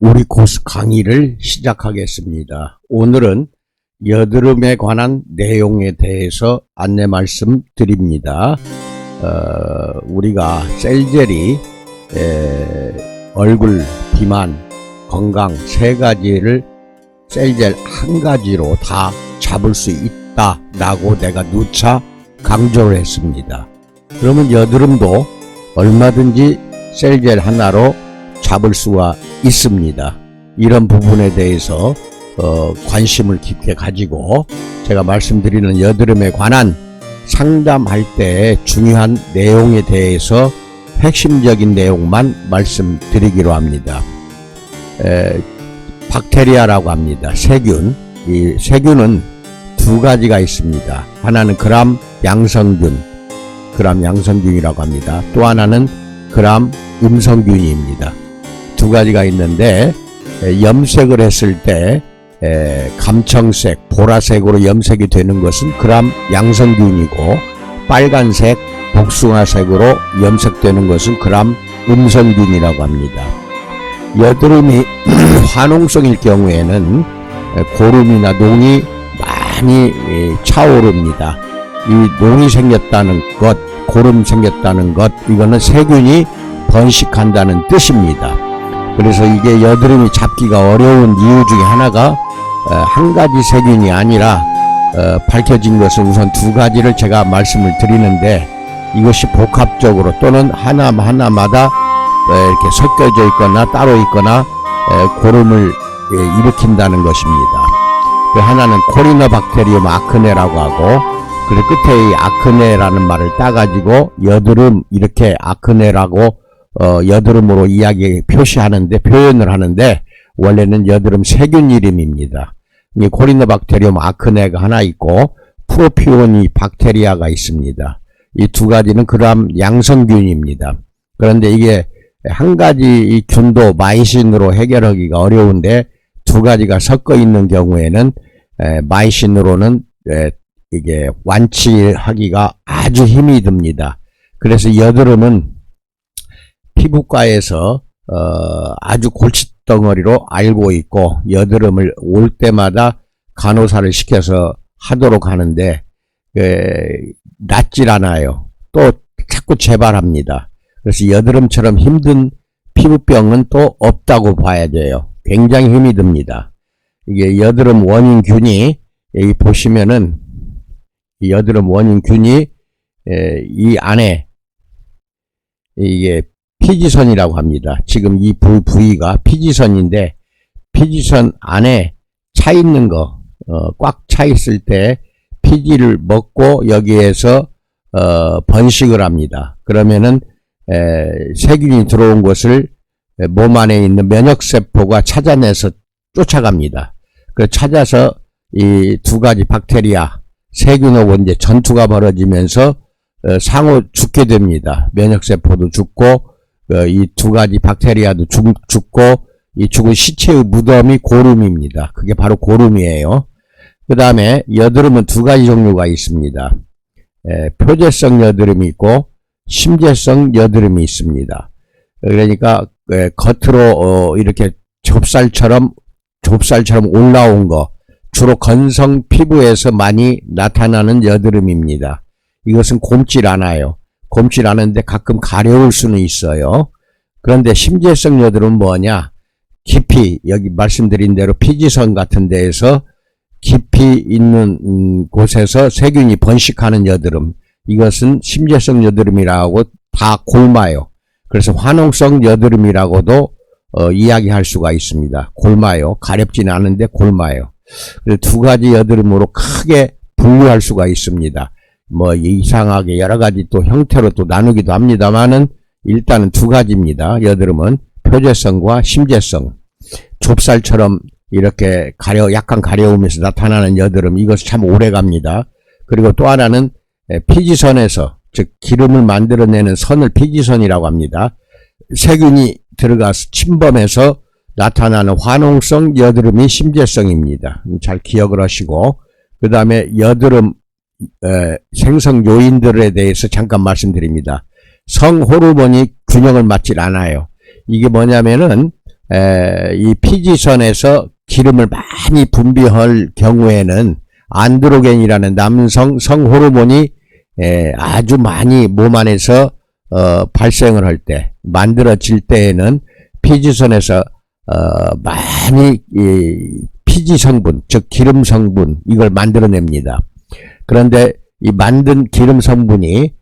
우리 코스 강의를 시작하겠습니다. 오늘은 여드름에 관한 내용에 대해서 안내 말씀드립니다. 우리가 셀젤이 얼굴, 비만, 건강 세 가지를 셀젤 한 가지로 다 잡을 수 있다라고 내가 누차 강조를 했습니다. 그러면 여드름도 얼마든지 셀젤 하나로 잡을 수가 있습니다. 이런 부분에 대해서 관심을 깊게 가지고 제가 말씀드리는 여드름에 관한 상담할 때 중요한 내용에 대해서 핵심적인 내용만 말씀드리기로 합니다. 박테리아라고 합니다. 세균. 이 세균은 두 가지가 있습니다. 하나는 gram 양성균이라고 합니다. 또 하나는 gram 음성균입니다. 두 가지가 있는데 염색을 했을 때 감청색, 보라색으로 염색이 되는 것은 gram 양성균이고, 빨간색, 복숭아색으로 염색되는 것은 gram 음성균이라고 합니다. 여드름이 화농성일 경우에는 고름이나 농이 많이 차오릅니다. 이 농이 생겼다는 것, 고름 생겼다는 것, 이거는 세균이 번식한다는 뜻입니다. 그래서 이게 여드름이 잡기가 어려운 이유 중에 하나가 한 가지 세균이 아니라 밝혀진 것은 우선 두 가지를 제가 말씀을 드리는데, 이것이 복합적으로 또는 하나마다 이렇게 섞여져 있거나 따로 있거나 고름을 일으킨다는 것입니다. 그 하나는 코리노박테리움 아크네라고 하고, 그리고 끝에 이 아크네라는 말을 따가지고 여드름, 이렇게 아크네라고 여드름으로 표현을 하는데 원래는 여드름 세균 이름입니다. 이 코리노박테리움 아크네가 하나 있고 프로피오니 박테리아가 있습니다. 이 두 가지는 그람 양성균입니다. 그런데 이게 한 가지 이 균도 마이신으로 해결하기가 어려운데 두 가지가 섞어 있는 경우에는 마이신으로는 이게 완치하기가 아주 힘이 듭니다. 그래서 여드름은 피부과에서 아주 골칫덩어리로 알고 있고, 여드름을 올 때마다 간호사를 시켜서 하도록 하는데 낫질 않아요. 또 자꾸 재발합니다. 그래서 여드름처럼 힘든 피부병은 또 없다고 봐야 돼요. 굉장히 힘이 듭니다. 이게 여드름 원인균이, 여기 보시면은 이 여드름 원인균이 이 안에 이게 피지선이라고 합니다. 지금 이 부위가 피지선인데, 피지선 안에 차 있는 거, 꽉 차 있을 때 피지를 먹고 여기에서 번식을 합니다. 그러면은 세균이 들어온 것을 몸 안에 있는 면역세포가 찾아내서 쫓아갑니다. 그 찾아서 이 두 가지 박테리아, 세균하고 이제 전투가 벌어지면서 상호 죽게 됩니다. 면역세포도 죽고 이 두 가지 박테리아도 죽고, 이 죽은 시체의 무덤이 고름입니다. 그게 바로 고름이에요. 그 다음에 여드름은 두 가지 종류가 있습니다. 표재성 여드름이 있고 심재성 여드름이 있습니다. 그러니까 겉으로 이렇게 좁쌀처럼 올라온 거, 주로 건성 피부에서 많이 나타나는 여드름입니다. 이것은 곪질 않아요. 곪질 않은데 가끔 가려울 수는 있어요. 그런데 심재성 여드름은 뭐냐? 깊이, 여기 말씀드린 대로 피지선 같은 데에서 깊이 있는 곳에서 세균이 번식하는 여드름, 이것은 심재성 여드름이라고 다 골마요. 그래서 화농성 여드름이라고도 이야기할 수가 있습니다. 골마요. 가렵지는 않은데 골마요. 두 가지 여드름으로 크게 분류할 수가 있습니다. 뭐 이상하게 여러 가지 또 형태로 또 나누기도 합니다만은 일단은 두 가지입니다. 여드름은 표재성과 심재성. 좁쌀처럼 이렇게 약간 가려우면서 나타나는 여드름, 이것이 참 오래 갑니다. 그리고 또 하나는 피지선에서, 즉 기름을 만들어내는 선을 피지선이라고 합니다. 세균이 들어가서 침범해서 나타나는 화농성 여드름이 심재성입니다. 잘 기억을 하시고, 그 다음에 여드름 생성 요인들에 대해서 잠깐 말씀드립니다. 성호르몬이 균형을 맞질 않아요. 이게 뭐냐면은 이 피지선에서 기름을 많이 분비할 경우에는 안드로겐이라는 남성 성호르몬이 아주 많이 몸 안에서 발생을 할 때, 만들어질 때에는 피지선에서 많이 피지 성분, 즉 기름 성분, 이걸 만들어냅니다. 그런데 이 만든 기름 성분이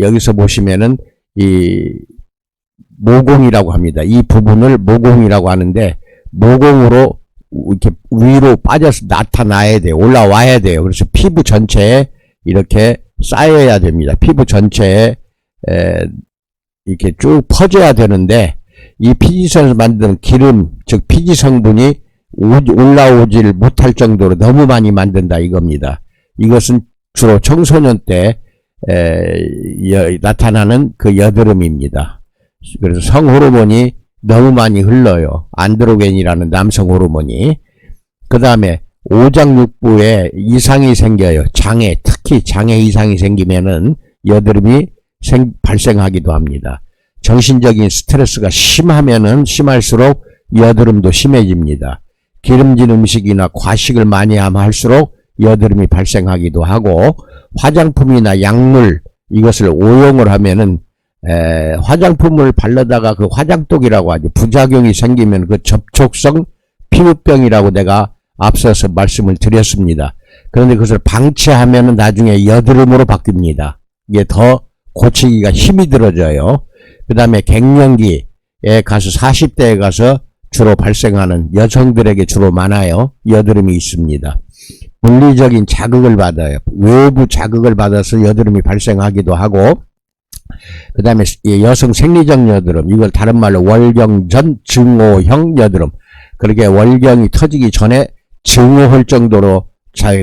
여기서 보시면은 이 모공이라고 합니다. 이 부분을 모공이라고 하는데, 모공으로 이렇게 위로 빠져서 나타나야 돼요. 올라와야 돼요. 그래서 피부 전체에 이렇게 쌓여야 됩니다. 피부 전체에 이렇게 쭉 퍼져야 되는데, 이 피지선에서 만든 기름, 즉 피지 성분이 올라오질 못할 정도로 너무 많이 만든다 이겁니다. 이것은 주로 청소년 때 나타나는 그 여드름입니다. 그래서 성호르몬이 너무 많이 흘러요. 안드로겐이라는 남성 호르몬이. 그 다음에 오장육부에 이상이 생겨요. 장애, 특히 장애 이상이 생기면은 여드름이 발생하기도 합니다. 정신적인 스트레스가 심하면은 심할수록 여드름도 심해집니다. 기름진 음식이나 과식을 많이 하면 할수록 여드름이 발생하기도 하고, 화장품이나 약물, 이것을 오용을 하면은 화장품을 바르다가 그 화장독이라고 하죠. 부작용이 생기면 그 접촉성 피부병이라고 내가 앞서서 말씀을 드렸습니다. 그런데 그것을 방치하면은 나중에 여드름으로 바뀝니다. 이게 더 고치기가 힘이 들어져요. 그 다음에 갱년기에 가서 40대에 가서 주로 발생하는, 여성들에게 주로 많아요. 여드름이 있습니다. 물리적인 자극을 받아요. 외부 자극을 받아서 여드름이 발생하기도 하고, 그 다음에 여성 생리적 여드름, 이걸 다른 말로 월경 전 증오형 여드름. 그렇게 월경이 터지기 전에 증오할 정도로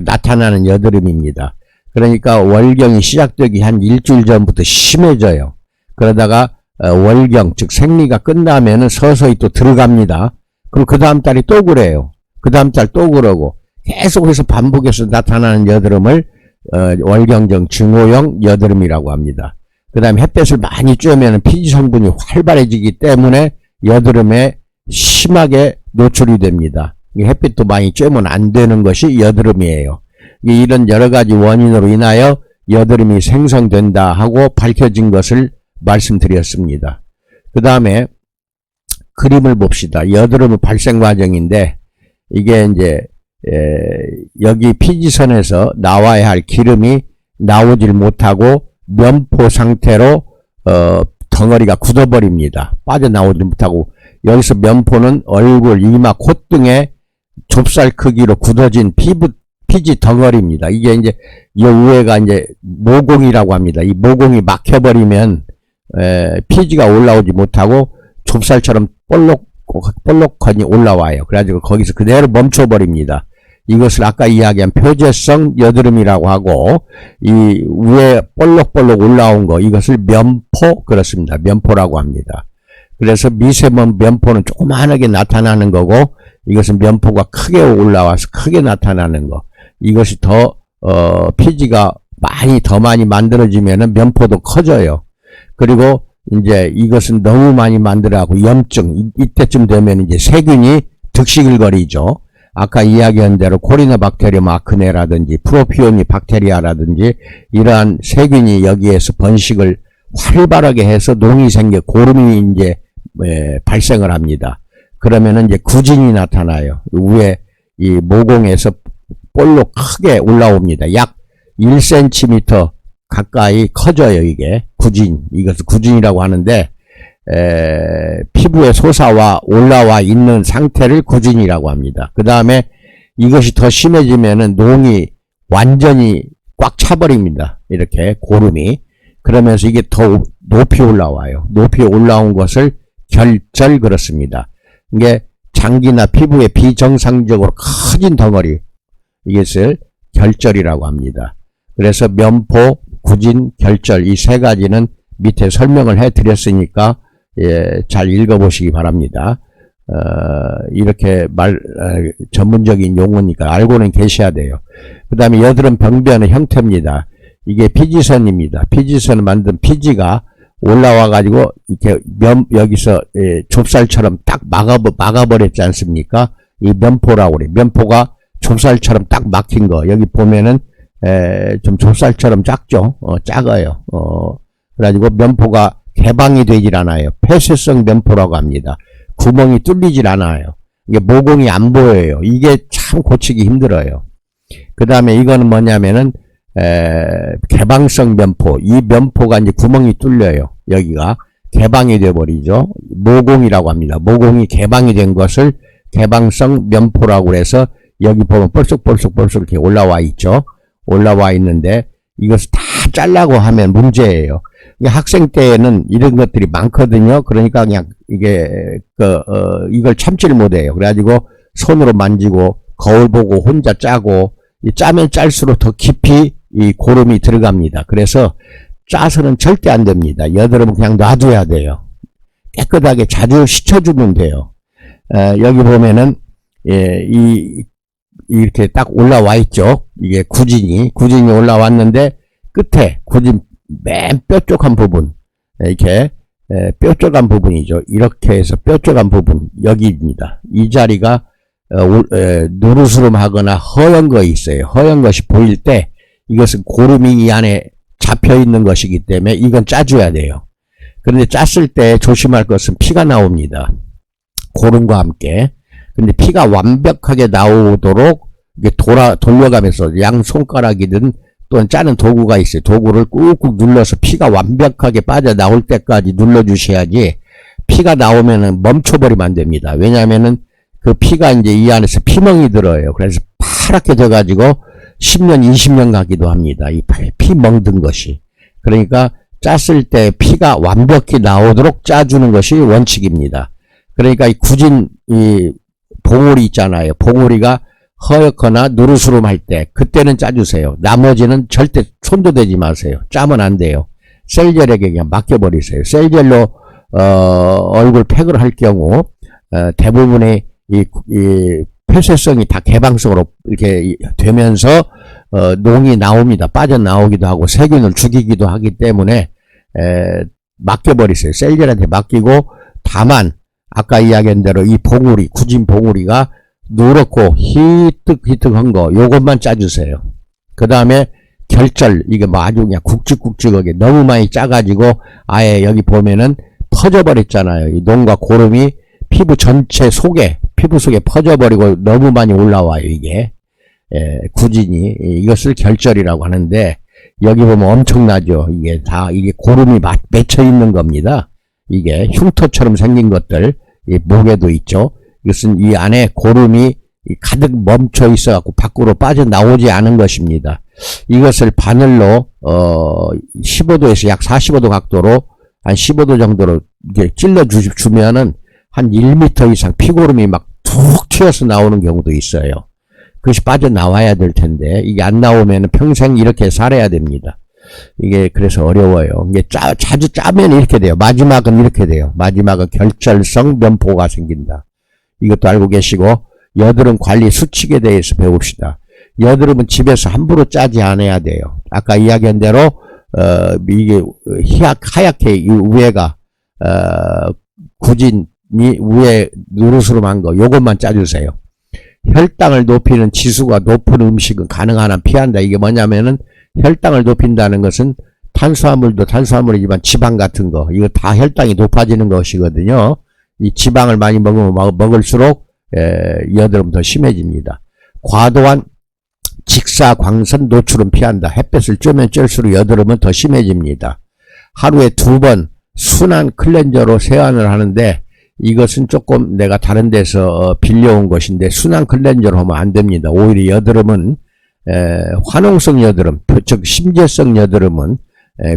나타나는 여드름입니다. 그러니까 월경이 시작되기 한 일주일 전부터 심해져요. 그러다가 월경, 즉 생리가 끝나면은 서서히 또 들어갑니다. 그럼 그 다음 달이 또 그래요. 그 다음 달 또 그러고 계속해서 반복해서 나타나는 여드름을 월경정 증오형 여드름이라고 합니다. 그 다음에 햇볕을 많이 쬐면 피지 성분이 활발해지기 때문에 여드름에 심하게 노출이 됩니다. 햇빛도 많이 쬐면 안 되는 것이 여드름이에요. 이런 여러 가지 원인으로 인하여 여드름이 생성된다 하고 밝혀진 것을 말씀드렸습니다. 그 다음에 그림을 봅시다. 여드름 발생 과정인데, 이게 이제 여기 피지선에서 나와야 할 기름이 나오질 못하고 면포 상태로 덩어리가 굳어버립니다. 빠져나오지 못하고, 여기서 면포는 얼굴, 이마, 콧등에 좁쌀 크기로 굳어진 피지 덩어리입니다. 이게 이제 이 위에가 이제 모공이라고 합니다. 이 모공이 막혀버리면 피지가 올라오지 못하고 좁쌀처럼 볼록하니 올라와요. 그래가지고 거기서 그대로 멈춰버립니다. 이것을 아까 이야기한 표재성 여드름이라고 하고, 이 위에 볼록볼록 올라온 거, 이것을 면포, 그렇습니다. 면포라고 합니다. 그래서 미세먼 면포는 조그만하게 나타나는 거고, 이것은 면포가 크게 올라와서 크게 나타나는 거. 이것이 더 피지가 더 많이 만들어지면은 면포도 커져요. 그리고 이제 이것은 너무 많이 만들어가고 염증, 이때쯤 되면 이제 세균이 득식을 거리죠. 아까 이야기한 대로 코리나박테리움 아크네라든지 프로피오니 박테리아라든지 이러한 세균이 여기에서 번식을 활발하게 해서 농이 생겨 고름이 이제 발생을 합니다. 그러면은 이제 구진이 나타나요. 위에 이 모공에서 볼록 크게 올라옵니다. 약 1cm 가까이 커져요. 이게 구진, 이것을 구진이라고 하는데, 피부에 솟아와 올라와 있는 상태를 구진이라고 합니다. 그 다음에 이것이 더 심해지면은 농이 완전히 꽉 차버립니다. 이렇게 고름이. 그러면서 이게 더 높이 올라와요. 높이 올라온 것을 결절, 그렇습니다. 이게 장기나 피부에 비정상적으로 커진 덩어리, 이것을 결절이라고 합니다. 그래서 면포, 구진, 결절, 이 세 가지는 밑에 설명을 해 드렸으니까 잘 읽어보시기 바랍니다. 이렇게 전문적인 용어니까 알고는 계셔야 돼요. 그 다음에 여드름 병변의 형태입니다. 이게 피지선입니다. 피지선을 만든 피지가 올라와가지고 이렇게 여기서 좁쌀처럼 딱 막아버렸지 않습니까? 이 면포라고 그래. 면포가 좁쌀처럼 딱 막힌 거. 여기 보면은 좀 좁쌀처럼 작죠. 작아요. 그래가지고 면포가 개방이 되질 않아요. 폐쇄성 면포라고 합니다. 구멍이 뚫리질 않아요. 이게 모공이 안 보여요. 이게 참 고치기 힘들어요. 그 다음에 이거는 뭐냐면은 개방성 면포. 이 면포가 이제 구멍이 뚫려요. 여기가 개방이 돼버리죠. 모공이라고 합니다. 모공이 개방이 된 것을 개방성 면포라고 해서 여기 보면 볼록볼록 이렇게 올라와 있죠. 올라와 있는데 이것을 다 잘라고 하면 문제예요. 학생 때에는 이런 것들이 많거든요. 그러니까 그냥 이게 이걸 참지를 못해요. 그래가지고 손으로 만지고 거울 보고 혼자 짜고 짜면 짤수록 더 깊이 이 고름이 들어갑니다. 그래서 짜서는 절대 안 됩니다. 여드름은 그냥 놔둬야 돼요. 깨끗하게 자주 씻어주면 돼요. 여기 보면은 이렇게 딱 올라와 있죠. 이게 구진이 올라왔는데 끝에 구진 맨 뾰족한 부분 이렇게 뾰족한 부분이죠. 이렇게 해서 뾰족한 부분 여기입니다. 이 자리가 누르스름하거나 허연 거 있어요. 허연 것이 보일 때 이것은 고름이 이 안에 잡혀 있는 것이기 때문에 이건 짜줘야 돼요. 그런데 짰을 때 조심할 것은 피가 나옵니다. 고름과 함께. 근데 피가 완벽하게 나오도록 이게 돌려가면서 양 손가락이든 또는 짜는 도구가 있어요. 도구를 꾹꾹 눌러서 피가 완벽하게 빠져나올 때까지 눌러주셔야지 피가 나오면은 멈춰버리면 안 됩니다. 왜냐하면은 그 피가 이제 이 안에서 피멍이 들어요. 그래서 파랗게 돼가지고 10년, 20년 가기도 합니다. 이 피 멍든 것이. 그러니까 짰을 때 피가 완벽히 나오도록 짜주는 것이 원칙입니다. 그러니까 이 굳은 이 봉우리 있잖아요. 봉우리가 허옇거나 누르스름할 때 그때는 짜주세요. 나머지는 절대 손도 대지 마세요. 짜면 안 돼요. 셀젤에게 그냥 맡겨버리세요. 셀젤로 얼굴 팩을 할 경우 대부분의 이 폐쇄성이 다 개방성으로 이렇게 되면서 농이 나옵니다. 빠져나오기도 하고 세균을 죽이기도 하기 때문에 맡겨버리세요. 셀젤한테 맡기고 다만 아까 이야기한 대로 이 봉우리, 굳은 봉우리가 누렇고 희뜩희뜩한 거 요것만 짜주세요. 그 다음에 결절, 이게 뭐 아주 그냥 굵직굵직하게 너무 많이 짜가지고 아예 여기 보면은 퍼져버렸잖아요. 이 농과 고름이 피부 전체 속에, 피부 속에 퍼져버리고 너무 많이 올라와요. 이게 굳은이 이것을 결절이라고 하는데 여기 보면 엄청나죠. 이게 다 이게 고름이 맺혀 있는 겁니다. 이게 흉터처럼 생긴 것들 이 목에도 있죠. 이것은 이 안에 고름이 가득 멈춰 있어 갖고 밖으로 빠져나오지 않은 것입니다. 이것을 바늘로 15도에서 약 45도 각도로 한 15도 정도로 이렇게 찔러 주면은 한 1m 이상 피고름이 막 툭 튀어서 나오는 경우도 있어요. 그것이 빠져나와야 될 텐데 이게 안 나오면 평생 이렇게 살아야 됩니다. 이게 그래서 어려워요. 이게 자주 짜면 이렇게 돼요. 마지막은 이렇게 돼요. 마지막은 결절성 면포가 생긴다. 이것도 알고 계시고 여드름 관리 수칙에 대해서 배웁시다. 여드름은 집에서 함부로 짜지 않아야 돼요. 아까 이야기한 대로 이게 하얗게 이 위에가 굳은이 위에 누르스름한 거 요것만 짜주세요. 혈당을 높이는 지수가 높은 음식은 가능한 한 피한다. 이게 뭐냐면은 혈당을 높인다는 것은 탄수화물도 탄수화물이지만 지방 같은 거 이거 다 혈당이 높아지는 것이거든요. 이 지방을 많이 먹으면 먹을수록 여드름 더 심해집니다. 과도한 직사광선 노출은 피한다. 햇볕을 쬐면 쬐수록 여드름은 더 심해집니다. 하루에 2번 순한 클렌저로 세안을 하는데 이것은 조금 내가 다른 데서 빌려온 것인데 순한 클렌저로 하면 안 됩니다. 오히려 여드름은 화농성 여드름, 즉 심재성 여드름은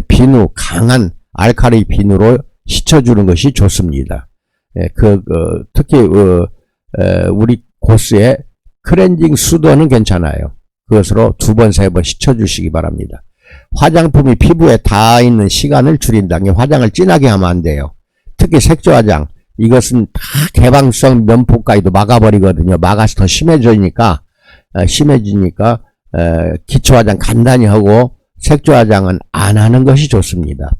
비누, 강한 알칼리 비누로 씻어주는 것이 좋습니다. 특히 우리 코스의 클렌징 수도는 괜찮아요. 그것으로 2번, 3번 씻어주시기 바랍니다. 화장품이 피부에 닿아 있는 시간을 줄인다. 화장을 진하게 하면 안 돼요. 특히 색조화장 이것은 다 개방성 면포까지도 막아버리거든요. 막아서 더 심해지니까 기초화장 간단히 하고 색조화장은 안 하는 것이 좋습니다.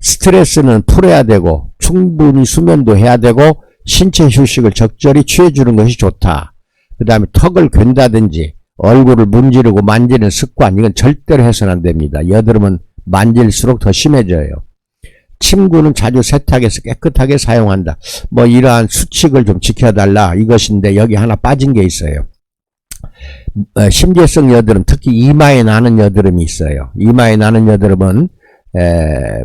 스트레스는 풀어야 되고 충분히 수면도 해야 되고 신체 휴식을 적절히 취해주는 것이 좋다. 그 다음에 턱을 괜다든지 얼굴을 문지르고 만지는 습관, 이건 절대로 해서는 안 됩니다. 여드름은 만질수록 더 심해져요. 침구는 자주 세탁해서 깨끗하게 사용한다. 뭐 이러한 수칙을 좀 지켜달라 이것인데 여기 하나 빠진 게 있어요. 심계성 여드름, 특히 이마에 나는 여드름이 있어요. 이마에 나는 여드름은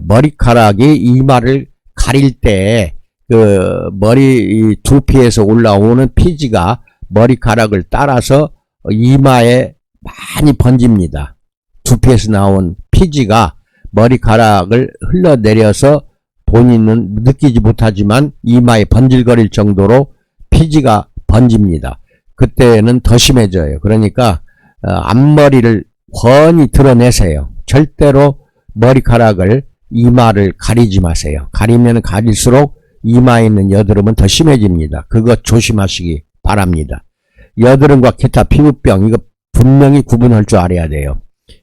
머리카락이 이마를 가릴 때 그 머리 두피에서 올라오는 피지가 머리카락을 따라서 이마에 많이 번집니다. 두피에서 나온 피지가 머리카락을 흘러내려서 본인은 느끼지 못하지만 이마에 번질거릴 정도로 피지가 번집니다. 그때는 더 심해져요. 그러니까 앞머리를 훤히 드러내세요. 절대로 머리카락을 이마를 가리지 마세요. 가리면 가릴수록 이마에 있는 여드름은 더 심해집니다. 그거 조심하시기 바랍니다. 여드름과 기타 피부병, 이거 분명히 구분할 줄 알아야 돼요.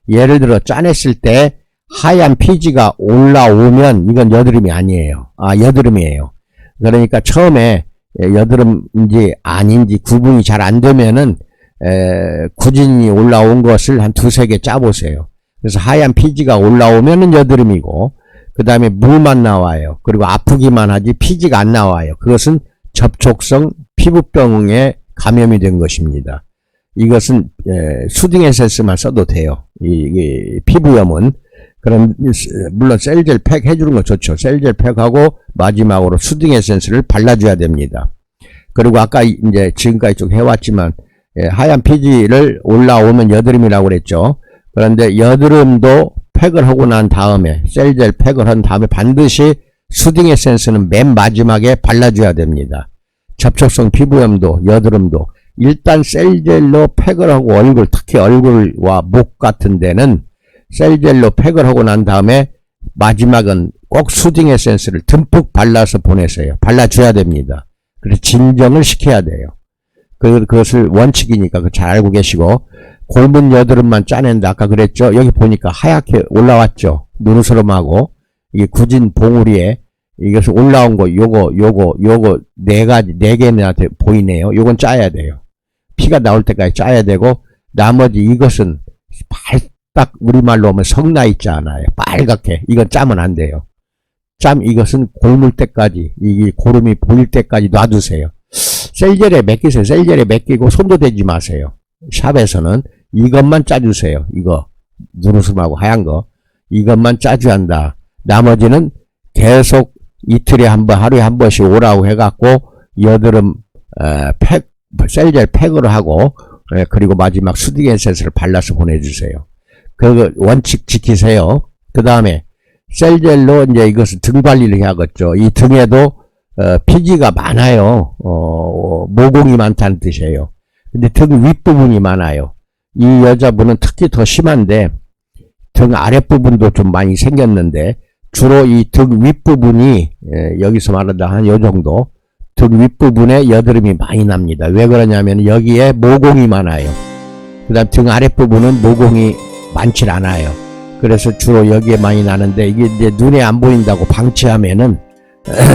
예를 들어 짜냈을 때 하얀 피지가 올라오면 이건 여드름이 아니에요. 여드름이에요. 그러니까 처음에 여드름인지 아닌지 구분이 잘 안 되면은 구진이 올라온 것을 한 두세 개 짜보세요. 그래서 하얀 피지가 올라오면은 여드름이고, 그 다음에 물만 나와요. 그리고 아프기만 하지 피지가 안 나와요. 그것은 접촉성 피부병에 감염이 된 것입니다. 이것은 수딩 에센스만 써도 돼요. 이 피부염은. 그럼 물론 셀젤 팩 해주는 거 좋죠. 셀젤 팩하고 마지막으로 수딩 에센스를 발라줘야 됩니다. 그리고 아까 이제 지금까지 쭉 해왔지만 하얀 피지를 올라오면 여드름이라고 그랬죠. 그런데 여드름도 팩을 하고 난 다음에 셀젤 팩을 한 다음에 반드시 수딩 에센스는 맨 마지막에 발라줘야 됩니다. 접촉성 피부염도 여드름도 일단 셀젤로 팩을 하고 얼굴, 특히 얼굴과 목 같은 데는 셀젤로 팩을 하고 난 다음에 마지막은 꼭 수딩 에센스를 듬뿍 발라서 보내세요. 발라줘야 됩니다. 그래서 진정을 시켜야 돼요. 그것을 원칙이니까 잘 알고 계시고, 골문 여드름만 짜낸다. 아까 그랬죠? 여기 보니까 하얗게 올라왔죠? 눈스름하고, 이게 굳은 봉우리에 이것을 올라온 거, 요거 네 개나 보이네요. 요건 짜야 돼요. 피가 나올 때까지 짜야 되고, 나머지 이것은 딱 우리말로 하면 성나 있지 않아요. 빨갛게. 이건 짜면 안 돼요. 이것은 골물 때까지, 이게 고름이 보일 때까지 놔두세요. 셀젤에 맡기세요. 셀젤에 맡기고 손도 대지 마세요. 샵에서는 이것만 짜주세요. 이거 누르스름하고 하얀 거 이것만 짜줘야 한다. 나머지는 계속 이틀에 한 번, 하루에 한 번씩 오라고 해갖고 여드름 팩, 셀젤 팩으로 하고, 그리고 마지막 수딩 에센스를 발라서 보내주세요. 그 원칙 지키세요. 그 다음에 셀젤로 이제 이것을 등 관리를 해야겠죠. 이 등에도 피지가 많아요. 모공이 많다는 뜻이에요. 근데 등 윗부분이 많아요. 이 여자분은 특히 더 심한데 등 아랫부분도 좀 많이 생겼는데 주로 이 등 윗부분이 여기서 말한다 한 요 정도 등 윗부분에 여드름이 많이 납니다. 왜 그러냐면 여기에 모공이 많아요. 그 다음 등 아랫부분은 모공이 많질 않아요. 그래서 주로 여기에 많이 나는데 이게 이제 눈에 안 보인다고 방치하면은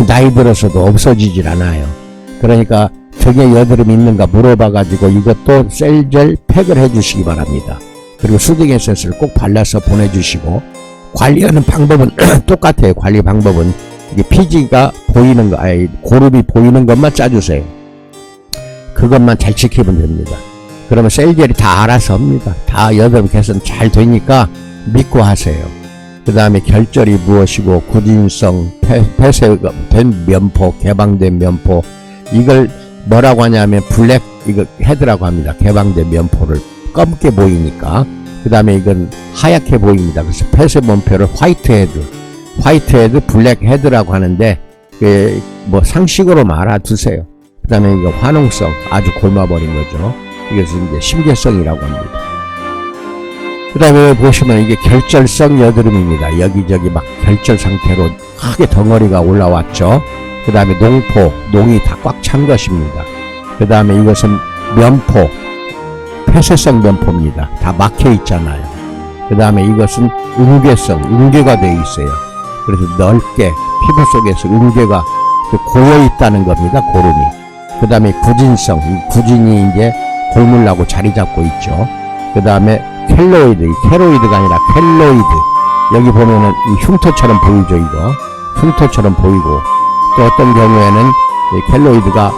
나이 들어서도 없어지질 않아요. 그러니까 등에 여드름이 있는가 물어봐가지고 이것도 셀젤 팩을 해주시기 바랍니다. 그리고 수딩 에센스를 꼭 발라서 보내주시고, 관리하는 방법은 똑같아요. 관리 방법은 이게 피지가 보이는 거, 고름이 보이는 것만 짜주세요. 그것만 잘 지키면 됩니다. 그러면 셀젤이 다 알아서 합니다. 다 여드름 개선 잘 되니까 믿고 하세요. 그 다음에 결절이 무엇이고, 구진성, 폐쇄된 면포, 개방된 면포, 이걸 뭐라고 하냐면 블랙 이거 헤드라고 합니다. 개방된 면포를 검게 보이니까. 그 다음에 이건 하얗게 보입니다. 그래서 폐쇄 면포를 화이트 헤드, 블랙 헤드라고 하는데 뭐 상식으로 알아두세요. 그 다음에 이거 화농성, 아주 골마버린 거죠. 이것은 이제 심계성이라고 합니다. 그 다음에 보시면 이게 결절성 여드름입니다. 여기저기 막 결절 상태로 크게 덩어리가 올라왔죠. 그 다음에 농이 다 꽉 찬 것입니다. 그 다음에 이것은 면포, 폐쇄성 면포입니다. 다 막혀 있잖아요. 그 다음에 이것은 응괴성, 응괴가 되어 있어요. 그래서 넓게 피부 속에서 음계가 고여 있다는 겁니다. 고름이. 그 다음에 구진성, 이 구진이 이제 골물나고 자리 잡고 있죠. 그 다음에 켈로이드, 이 케로이드가 아니라 켈로이드. 여기 보면은 이 흉터처럼 보이죠, 이거. 흉터처럼 보이고, 또 어떤 경우에는 이 켈로이드가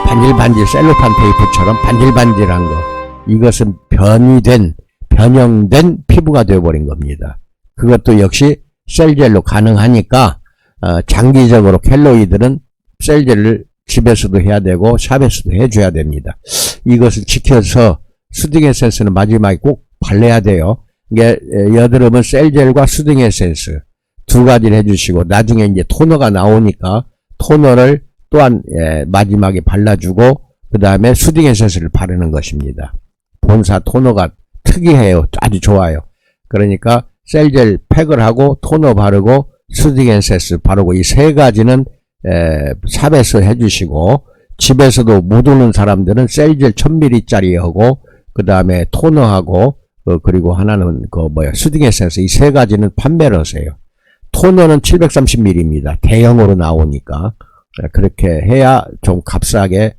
반질반질 셀로판 테이프처럼 반질반질한 거. 이것은 변형된 피부가 되어버린 겁니다. 그것도 역시 셀젤로 가능하니까 장기적으로 켈로이드는 셀젤을 집에서도 해야 되고 샵에서도 해줘야 됩니다. 이것을 지켜서 수딩 에센스는 마지막에 꼭 발라야 돼요. 이게 여드름은 셀젤과 수딩 에센스 두 가지를 해주시고 나중에 이제 토너가 나오니까 토너를 또한 마지막에 발라주고 그 다음에 수딩 에센스를 바르는 것입니다. 본사 토너가 특이해요. 아주 좋아요. 그러니까 셀젤 팩을 하고 토너 바르고 수딩 에센스 바르고 이 세 가지는 샵에서 해주시고 집에서도 못 오는 사람들은 셀젤 1000ml짜리 하고 그 다음에 토너하고 그리고 하나는 수딩 에센스 이 세 가지는 판매를 하세요. 토너는 730ml입니다. 대형으로 나오니까 그렇게 해야 좀 값싸게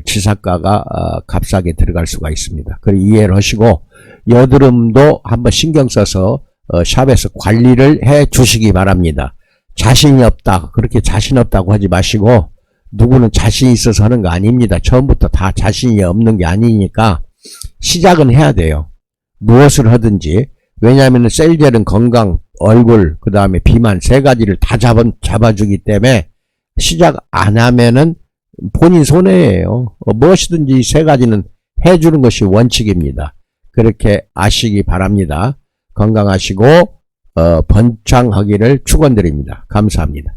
치사가가 값싸게 들어갈 수가 있습니다. 그리고 이해를 하시고 여드름도 한번 신경 써서 샵에서 관리를 해 주시기 바랍니다. 자신이 없다 그렇게 자신 없다고 하지 마시고 누구는 자신이 있어서 하는 거 아닙니다. 처음부터 다 자신이 없는 게 아니니까 시작은 해야 돼요. 무엇을 하든지. 왜냐하면 셀젤은 건강, 얼굴, 그 다음에 비만 세 가지를 다 잡아주기 때문에 시작 안 하면은 본인 손해예요. 무엇이든지 세 가지는 해주는 것이 원칙입니다. 그렇게 아시기 바랍니다. 건강하시고 번창하기를 축원드립니다. 감사합니다.